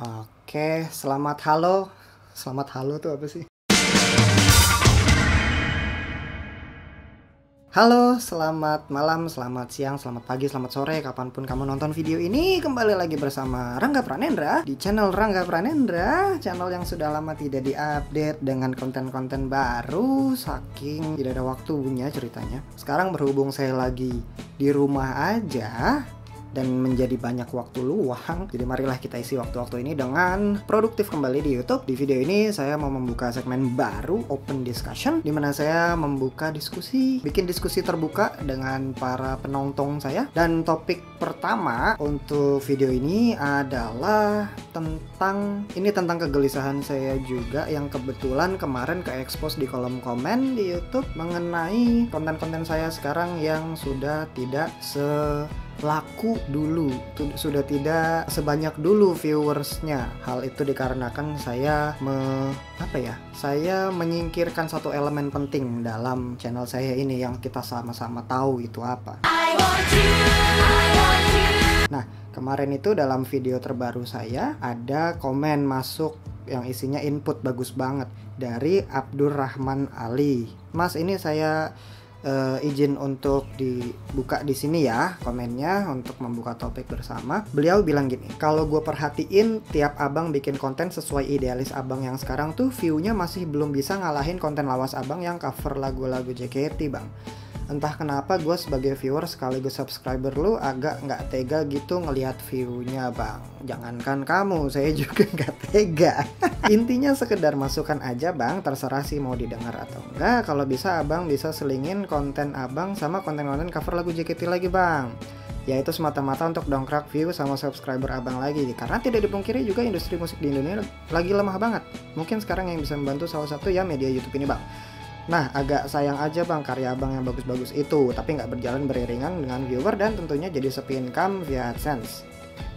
Oke, selamat halo. Selamat halo tuh apa sih? Halo, selamat malam, selamat siang, selamat pagi, selamat sore, kapanpun kamu nonton video ini. Kembali lagi bersama Rangga Pranendra di channel Rangga Pranendra, channel yang sudah lama tidak diupdate dengan konten-konten baru, saking tidak ada waktunya ceritanya. Sekarang berhubung saya lagi di rumah aja dan menjadi banyak waktu luang, jadi marilah kita isi waktu-waktu ini dengan produktif kembali di YouTube. Di video ini saya mau membuka segmen baru, open discussion, dimana saya membuka diskusi, bikin diskusi terbuka dengan para penonton saya. Dan topik pertama untuk video ini adalah tentang kegelisahan saya juga, yang kebetulan kemarin ke-expose di kolom komen di YouTube mengenai konten-konten saya sekarang yang sudah tidak laku dulu, sudah tidak sebanyak dulu viewersnya. Hal itu dikarenakan saya menyingkirkan satu elemen penting dalam channel saya ini yang kita sama-sama tahu itu apa. I want you. Nah, kemarin itu dalam video terbaru saya ada komen masuk yang isinya input bagus banget dari Abdurrahman Ali. Mas, ini saya izin untuk dibuka di sini ya komennya untuk membuka topik bersama. Beliau bilang gini, kalau gue perhatiin tiap abang bikin konten sesuai idealis abang yang sekarang tuh view-nya masih belum bisa ngalahin konten lawas abang yang cover lagu-lagu JKT bang. Entah kenapa gue sebagai viewer sekaligus subscriber lu agak nggak tega gitu ngelihat view-nya bang. Jangankan kamu, saya juga nggak tega. Intinya sekedar masukan aja bang, terserah sih mau didengar atau enggak. Kalau bisa abang bisa selingin konten abang sama konten-konten cover lagu JKT lagi bang. Yaitu semata-mata untuk dongkrak view sama subscriber abang lagi. Karena tidak dipungkiri juga industri musik di Indonesia lagi lemah banget. Mungkin sekarang yang bisa membantu salah satu ya media YouTube ini bang. Nah, agak sayang aja bang karya abang yang bagus-bagus itu, tapi nggak berjalan beriringan dengan viewer dan tentunya jadi sepi income via AdSense.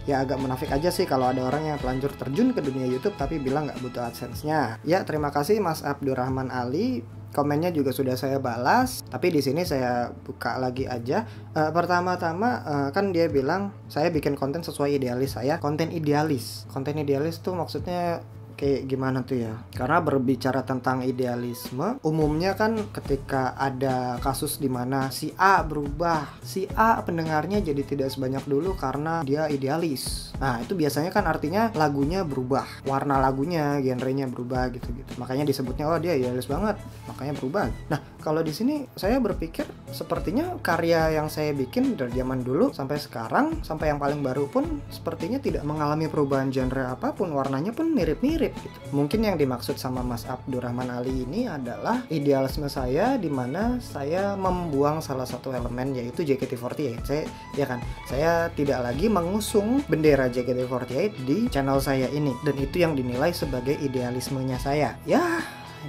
Ya agak munafik aja sih kalau ada orang yang telanjur terjun ke dunia YouTube tapi bilang nggak butuh AdSense-nya. Ya terima kasih Mas Abdurrahman Ali, komennya juga sudah saya balas, tapi di sini saya buka lagi aja. Pertama-tama kan dia bilang saya bikin konten sesuai idealis saya. Konten idealis tuh maksudnya kayak gimana tuh ya? Karena berbicara tentang idealisme, umumnya kan ketika ada kasus di mana si A berubah, si A pendengarnya jadi tidak sebanyak dulu karena dia idealis. Nah, itu biasanya kan artinya lagunya berubah, warna lagunya, genrenya berubah gitu-gitu. Makanya disebutnya oh dia idealis banget, makanya berubah. Nah, kalau di sini saya berpikir sepertinya karya yang saya bikin dari zaman dulu sampai sekarang, sampai yang paling baru pun sepertinya tidak mengalami perubahan genre apapun, warnanya pun mirip-mirip gitu. Mungkin yang dimaksud sama Mas Abdurrahman Ali ini adalah idealisme saya, di mana saya membuang salah satu elemen yaitu JKT48. Saya tidak lagi mengusung bendera JKT48 di channel saya ini, dan itu yang dinilai sebagai idealismenya saya. Ya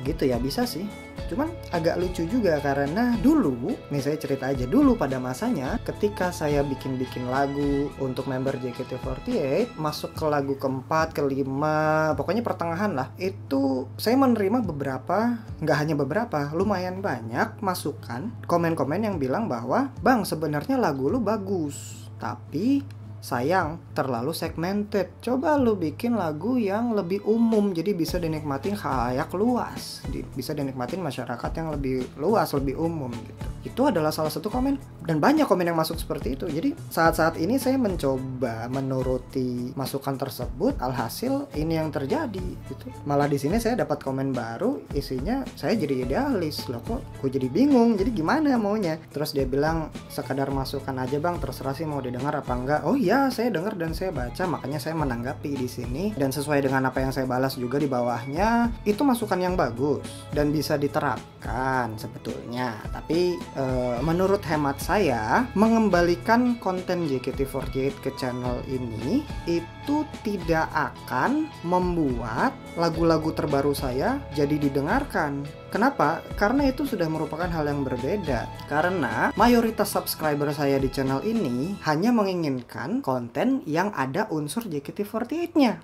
gitu ya, bisa sih. Cuman agak lucu juga karena dulu, nih saya cerita aja, dulu pada masanya ketika saya bikin lagu untuk member JKT48, masuk ke lagu keempat, kelima, pokoknya pertengahan lah, itu saya menerima nggak hanya beberapa, lumayan banyak masukan, komen-komen yang bilang bahwa bang sebenarnya lagu lu bagus, tapi sayang, terlalu segmented. Coba lu bikin lagu yang lebih umum, jadi bisa dinikmatin khalayak luas, bisa dinikmatin masyarakat yang lebih luas, lebih umum gitu. Itu adalah salah satu komen, dan banyak komen yang masuk seperti itu. Jadi saat-saat ini saya mencoba menuruti masukan tersebut, alhasil ini yang terjadi gitu. Malah di sini saya dapat komen baru, isinya saya jadi idealis. Loh kok gue jadi bingung, jadi gimana maunya? Terus dia bilang sekadar masukan aja bang, terserah sih mau didengar apa enggak. Oh iya, saya dengar dan saya baca, makanya saya menanggapi di sini, dan sesuai dengan apa yang saya balas juga di bawahnya, itu masukan yang bagus dan bisa diterapkan sebetulnya. Tapi menurut hemat saya, mengembalikan konten JKT48 ke channel ini itu tidak akan membuat lagu-lagu terbaru saya jadi didengarkan. Kenapa? Karena itu sudah merupakan hal yang berbeda. Karena mayoritas subscriber saya di channel ini hanya menginginkan konten yang ada unsur JKT48-nya.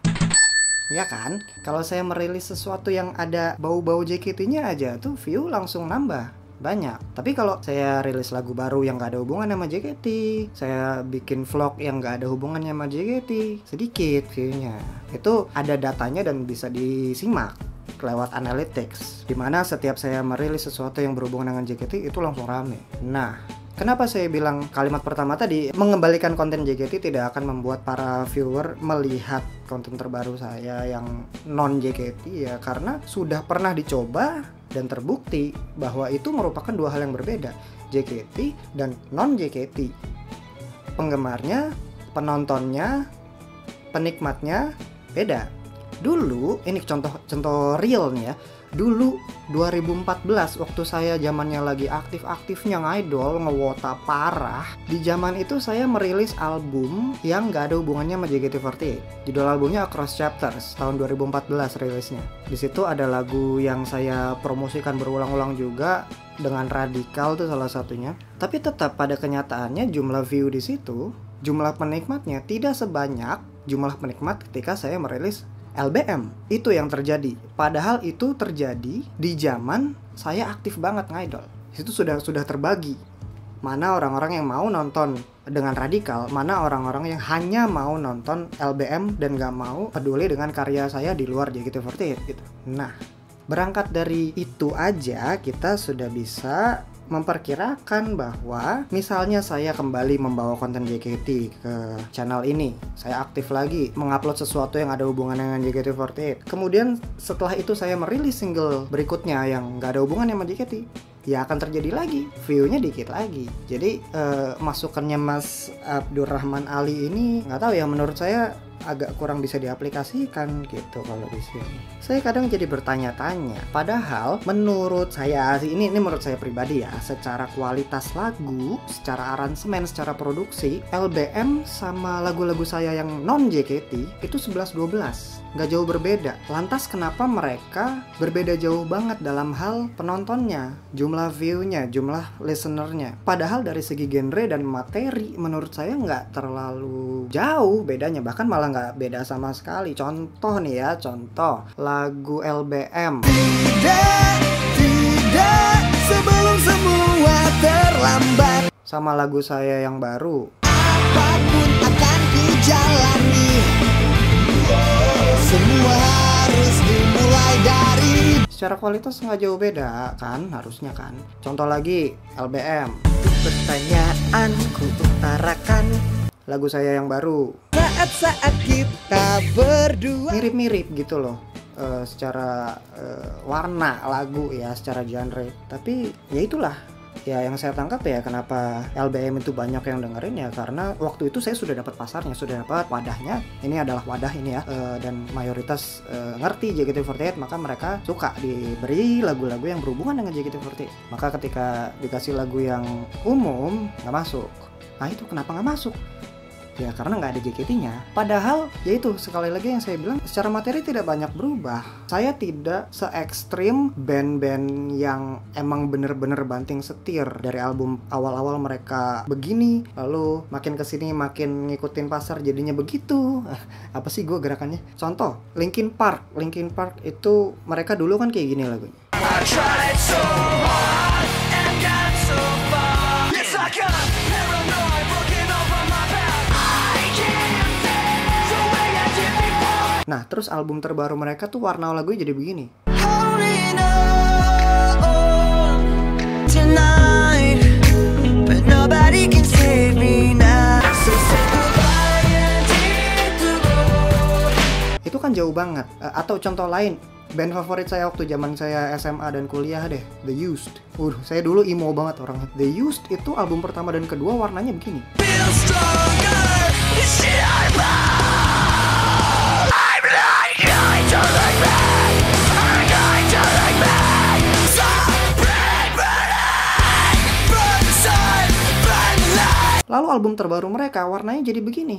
Ya kan? Kalau saya merilis sesuatu yang ada bau-bau JKT-nya aja tuh view langsung nambah. banyak. Tapi kalau saya rilis lagu baru yang gak ada hubungan sama JKT, saya bikin vlog yang gak ada hubungannya sama JKT, sedikit view-nya. Itu ada datanya dan bisa disimak lewat analytics, dimana setiap saya merilis sesuatu yang berhubungan dengan JKT itu langsung rame. Nah, kenapa saya bilang kalimat pertama tadi, mengembalikan konten JKT tidak akan membuat para viewer melihat konten terbaru saya yang non JKT ya, karena sudah pernah dicoba dan terbukti bahwa itu merupakan dua hal yang berbeda, JKT dan non JKT. Penggemarnya, penontonnya, penikmatnya beda. Dulu, ini contoh real nih ya. Dulu 2014 waktu saya zamannya lagi aktif-aktifnya ngidol, ngewota parah. Di zaman itu saya merilis album yang gak ada hubungannya sama JKT48. Judul albumnya Across Chapters, tahun 2014 rilisnya. Di situ ada lagu yang saya promosikan berulang-ulang juga dengan Radikal tuh salah satunya. Tapi tetap pada kenyataannya jumlah view di situ, jumlah penikmatnya tidak sebanyak jumlah penikmat ketika saya merilis LBM. Itu yang terjadi. Padahal itu terjadi di zaman saya aktif banget ngidol. Itu sudah terbagi. Mana orang-orang yang mau nonton dengan Radikal, mana orang-orang yang hanya mau nonton LBM dan gak mau peduli dengan karya saya di luar JKT48 gitu. Nah, berangkat dari itu aja kita sudah bisa memperkirakan bahwa misalnya saya kembali membawa konten JKT ke channel ini, saya aktif lagi mengupload sesuatu yang ada hubungan dengan JKT48, kemudian setelah itu saya merilis single berikutnya yang gak ada hubungan sama JKT, ya akan terjadi lagi, view-nya dikit lagi. Jadi masukannya Mas Abdurrahman Ali ini nggak tahu ya, menurut saya agak kurang bisa diaplikasikan gitu kalau di sini. Saya kadang jadi bertanya-tanya. Padahal menurut saya ini menurut saya pribadi ya, secara kualitas lagu, secara aransemen, secara produksi, LBM sama lagu-lagu saya yang non JKT itu 11-12. Nggak jauh berbeda. Lantas kenapa mereka berbeda jauh banget dalam hal penontonnya, jumlah view-nya, jumlah listener-nya? Padahal dari segi genre dan materi menurut saya nggak terlalu jauh bedanya, bahkan malah nggak beda sama sekali. Contoh nih ya, contoh lagu LBM. Tidak sebelum semua terlambat. Sama lagu saya yang baru. Apapun akan kujalani. Semua harus dimulai dari. Secara kualitas nggak jauh beda kan, harusnya kan. Contoh lagi LBM. Pertanyaan ku utarakan. Lagu saya yang baru. Saat kita berdua. Mirip-mirip gitu loh. Secara warna lagu ya, secara genre. Tapi ya itulah. Ya yang saya tangkap ya, kenapa LBM itu banyak yang dengerin ya, karena waktu itu saya sudah dapat pasarnya, sudah dapat wadahnya. Ini adalah wadah ini ya, dan mayoritas ngerti JKT48, maka mereka suka diberi lagu-lagu yang berhubungan dengan JKT48. Maka ketika dikasih lagu yang umum nggak masuk. Nah itu kenapa nggak masuk? Ya karena nggak ada JKT-nya. Padahal ya itu sekali lagi yang saya bilang, secara materi tidak banyak berubah. Saya tidak se-ekstrim band-band yang emang bener-bener banting setir dari album awal-awal mereka begini, lalu makin kesini makin ngikutin pasar jadinya begitu. Apa sih gue gerakannya? Contoh Linkin Park itu mereka dulu kan kayak gini lagunya. I tried so hard and got so far. It's like a paranoid broken over my path. Nah, terus album terbaru mereka tuh warna lagunya jadi begini. Itu kan jauh banget. Atau contoh lain, band favorit saya waktu zaman saya SMA dan kuliah deh, The Used. Saya dulu emo banget orangnya. The Used itu album pertama dan kedua warnanya begini. Lalu album terbaru mereka warnanya jadi begini.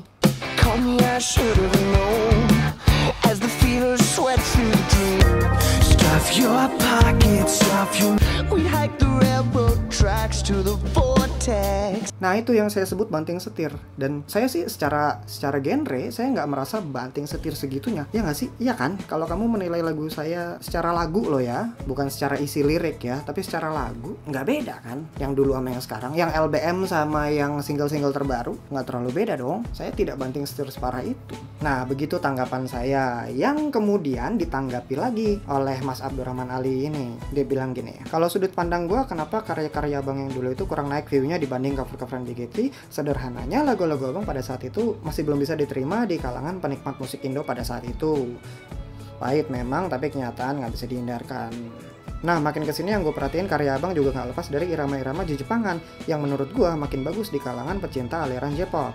Nah itu yang saya sebut banting setir. Dan saya sih secara genre saya nggak merasa banting setir segitunya. Ya nggak sih? Iya kan? Kalau kamu menilai lagu saya secara lagu loh ya, bukan secara isi lirik ya, tapi secara lagu nggak beda kan? Yang dulu sama yang sekarang, yang LBM sama yang single-single terbaru nggak terlalu beda dong. Saya tidak banting setir separah itu. Nah begitu tanggapan saya, yang kemudian ditanggapi lagi oleh Mas Abdurrahman Ali ini. Dia bilang gini, kalau sudut pandang gue, kenapa karya-karya abang yang dulu itu kurang naik view-nya dibanding cover-cover JKT? Sederhananya lagu-lagu abang pada saat itu masih belum bisa diterima di kalangan penikmat musik Indo pada saat itu. Pahit memang, tapi kenyataan nggak bisa dihindarkan. Nah makin kesini yang gue perhatiin, karya abang juga nggak lepas dari irama-irama Jepangan yang menurut gue makin bagus di kalangan pecinta aliran J-pop.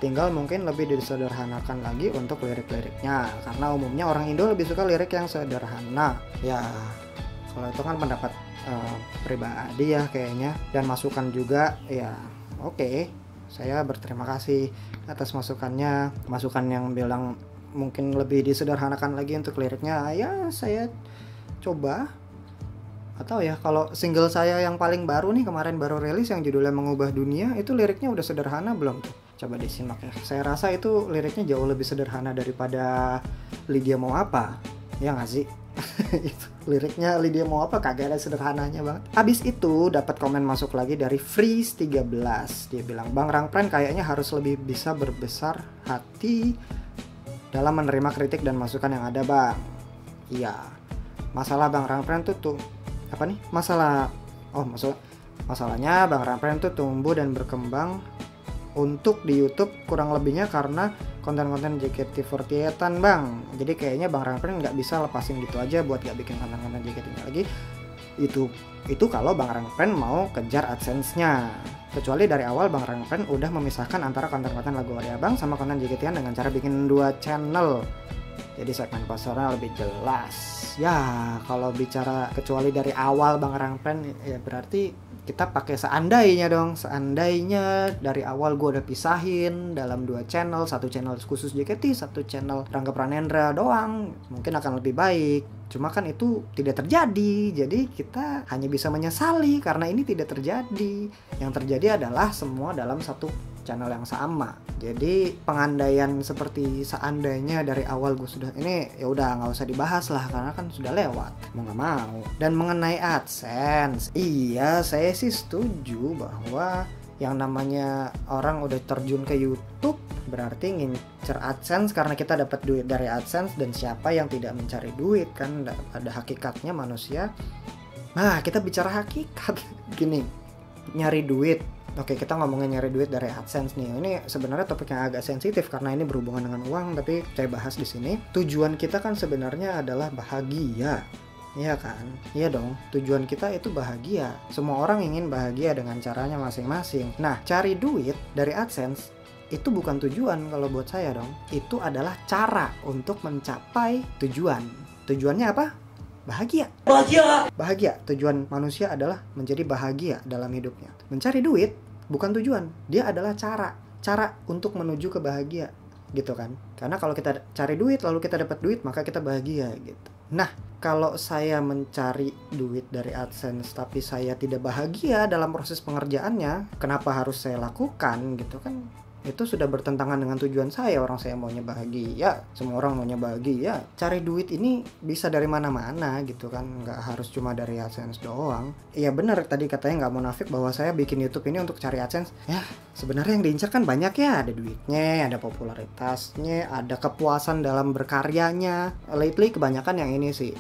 Tinggal mungkin lebih disederhanakan lagi untuk lirik-liriknya, karena umumnya orang Indo lebih suka lirik yang sederhana. Ya kalau itu kan pendapat pribadi ya kayaknya, dan masukan juga ya. Oke, saya berterima kasih atas masukannya. Masukan yang bilang mungkin lebih disederhanakan lagi untuk liriknya, ya saya coba. Atau ya kalau single saya yang paling baru nih, kemarin baru rilis, yang judulnya Mengubah Dunia, itu liriknya udah sederhana belum tuh? Coba disimak ya. Saya rasa itu liriknya jauh lebih sederhana daripada Lydia Mau Apa, ya nggak sih? Itu liriknya Lydia Mau Apa kagak ada sederhananya banget. Habis itu dapat komen masuk lagi dari Freeze 13. Dia bilang, Bang Rangpren kayaknya harus lebih bisa berbesar hati dalam menerima kritik dan masukan yang ada, Bang. Iya. Masalah Bang Rangpren tuh apa nih? Masalahnya Bang Rangpren tuh tumbuh dan berkembang untuk di YouTube kurang lebihnya karena konten-konten JKT48-an, Bang. Jadi kayaknya Bang Rangpren nggak bisa lepasin gitu aja buat nggak bikin konten-konten JKT-nya lagi. Itu kalau Bang Rangpren mau kejar AdSense-nya. Kecuali dari awal Bang Rangpren udah memisahkan antara konten-konten lagu Arya Bang sama konten JKT-an dengan cara bikin 2 channel. Jadi segmen pasarnya lebih jelas. Ya, kalau bicara kecuali dari awal Bang Rangpren, ya berarti kita pakai seandainya dong. Seandainya dari awal gue udah pisahin dalam 2 channel, 1 channel khusus JKT, 1 channel Rangga Pranendra doang, mungkin akan lebih baik. Cuma kan itu tidak terjadi, jadi kita hanya bisa menyesali karena ini tidak terjadi. Yang terjadi adalah semua dalam satu channel yang sama. Jadi pengandaian seperti seandainya dari awal gue sudah ini, ya udah nggak usah dibahas lah karena kan sudah lewat, mau nggak mau. Dan mengenai AdSense, iya saya sih setuju bahwa yang namanya orang udah terjun ke YouTube berarti ngincer AdSense karena kita dapat duit dari AdSense, dan siapa yang tidak mencari duit kan, ada hakikatnya manusia. Nah kita bicara hakikat gini, nyari duit. Oke, kita ngomongin nyari duit dari AdSense nih. Ini sebenarnya topik yang agak sensitif karena ini berhubungan dengan uang, tapi saya bahas di sini. Tujuan kita kan sebenarnya adalah bahagia. Iya kan? Iya dong, tujuan kita itu bahagia. Semua orang ingin bahagia dengan caranya masing-masing. Nah, cari duit dari AdSense itu bukan tujuan kalau buat saya dong. Itu adalah cara untuk mencapai tujuan. Tujuannya apa? Bahagia. Bahagia. Tujuan manusia adalah menjadi bahagia dalam hidupnya. Mencari duit bukan tujuan, dia adalah cara untuk menuju ke bahagia, gitu kan? Karena kalau kita cari duit lalu kita dapat duit, maka kita bahagia gitu. Nah, kalau saya mencari duit dari AdSense tapi saya tidak bahagia dalam proses pengerjaannya, kenapa harus saya lakukan gitu kan? Itu sudah bertentangan dengan tujuan saya. Orang saya maunya bahagia, semua orang maunya bahagia. Cari duit ini bisa dari mana-mana gitu kan, nggak harus cuma dari AdSense doang. Iya benar tadi katanya nggak munafik bahwa saya bikin YouTube ini untuk cari AdSense. Ya sebenarnya yang diincar kan banyak ya, ada duitnya, ada popularitasnya, ada kepuasan dalam berkaryanya. Lately kebanyakan yang ini sih,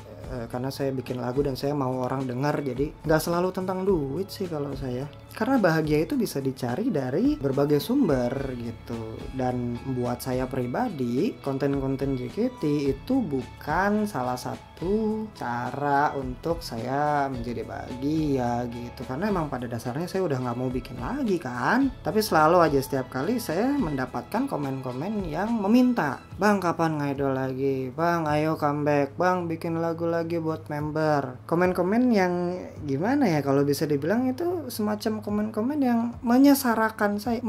karena saya bikin lagu dan saya mau orang dengar, jadi nggak selalu tentang duit sih kalau saya. Karena bahagia itu bisa dicari dari berbagai sumber gitu. Dan buat saya pribadi, konten-konten JKT itu bukan salah satu cara untuk saya menjadi bahagia gitu. Karena emang pada dasarnya saya udah nggak mau bikin lagi kan. Tapi selalu aja setiap kali saya mendapatkan komen-komen yang meminta, Bang kapan ngidol lagi? Bang ayo comeback, Bang bikin lagu lagi buat member. Komen-komen yang gimana ya, kalau bisa dibilang itu semacam komen-komen yang menyesarakan saya,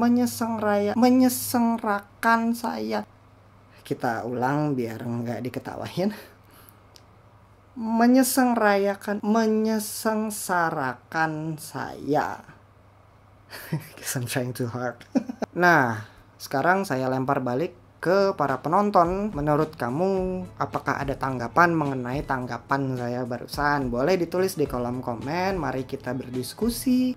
menyengsarakan saya. Kita ulang biar nggak diketawain. Menyengsarakan saya. Cause I'm trying too hard. Nah, sekarang saya lempar balik ke para penonton. Menurut kamu, apakah ada tanggapan mengenai tanggapan saya barusan? Boleh ditulis di kolom komen. Mari kita berdiskusi.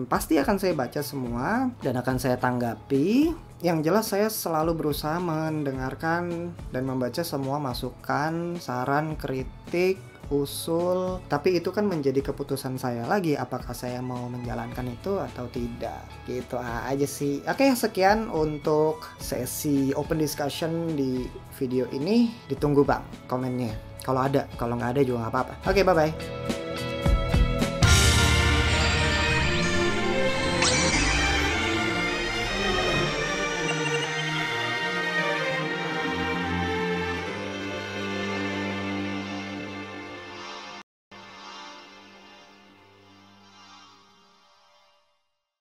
Pasti akan saya baca semua dan akan saya tanggapi. Yang jelas saya selalu berusaha mendengarkan dan membaca semua masukan, saran, kritik, usul, tapi itu kan menjadi keputusan saya lagi apakah saya mau menjalankan itu atau tidak. Gitu aja sih. Oke, sekian untuk sesi open discussion di video ini. Ditunggu bang komennya, kalau ada, kalau nggak ada juga nggak apa-apa. Oke, bye bye.